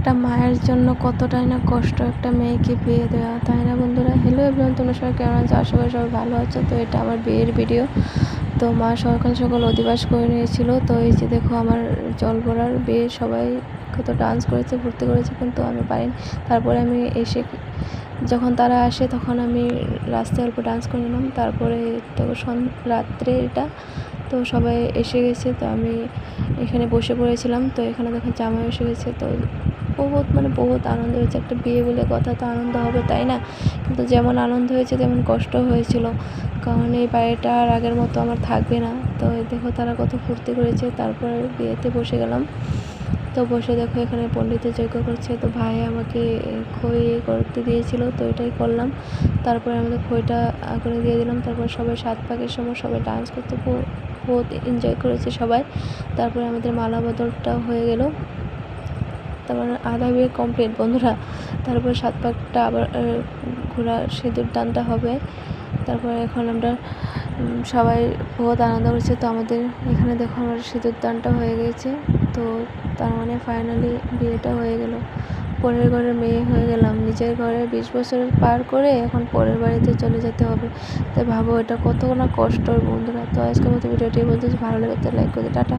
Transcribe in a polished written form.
একটা মায়ের জন্য কতটাই না কষ্ট একটা মেয়েকে বিয়ে দেওয়া, তাই না বন্ধুরা? হ্যালো এভরিওয়ান, তোমরা সবাই কেমন আছো? আশা করি সবাই ভালো আছো। তো এটা আমার বিয়ের ভিডিও। তো মা সকাল সকাল অধিবাস করে নিয়েছিল। তো এই যে দেখো আমার জল ভরার বিয়ে, সবাই কত ডান্স করেছে, ফুর্তি করেছে, কিন্তু আমি পারিনি। তারপরে আমি এসে যখন তারা আসে তখন আমি রাস্তায় অল্প ডান্স করে নিলাম। তারপরে তো রাত্রে এটা, তো সবাই এসে গেছে, তো আমি এখানে বসে পড়েছিলাম। তো এখানে দেখো জামাই এসে গেছে। তো বহুত আনন্দ হয়েছে। একটা বিয়ে বলে কথা, তো আনন্দ হবে, তাই না? কিন্তু যেমন আনন্দ হয়েছে তেমন কষ্ট হয়েছিল, কারণ এই বাড়িটা আর আগের মতো আমার থাকবে না। তো দেখো তারা কত ফুর্তি করেছে। তারপরে বিয়েতে বসে গেলাম। তো বসে দেখো এখানে পণ্ডিতের যজ্ঞ করছে। তো ভাই আমাকে খই করতে দিয়েছিল, তো এটাই করলাম। তারপরে আমাদের খইটা করে দিয়ে দিলাম। তারপর সবাই 7 পাকের সময় সবাই ডান্স করতে বহুত এনজয় করেছে সবাই। তারপরে আমাদের মালা বদলটাও হয়ে গেল। তারপর আধা বিয়ে কমপ্লিট বন্ধুরা। তারপর 7 পাকটা আবার ঘোরা সিঁদুর দানটা হবে। তারপরে এখন আমরা সবাই বহুত আনন্দ করছে। তো আমাদের এখানে দেখো আমার সিঁদুর দানটা হয়ে গেছে। তো তার মানে ফাইনালি বিয়েটা হয়ে গেল। পরের ঘরের মেয়ে হয়ে গেলাম। নিজের ঘরে 20 বছর পার করে এখন পরের বাড়িতে চলে যেতে হবে। তাই ভাবো এটা কত না কষ্ট বন্ধুরা। তো আজকের মতো ভিডিওটি বলতে ভালো লাগে, লাইক করে টাটা।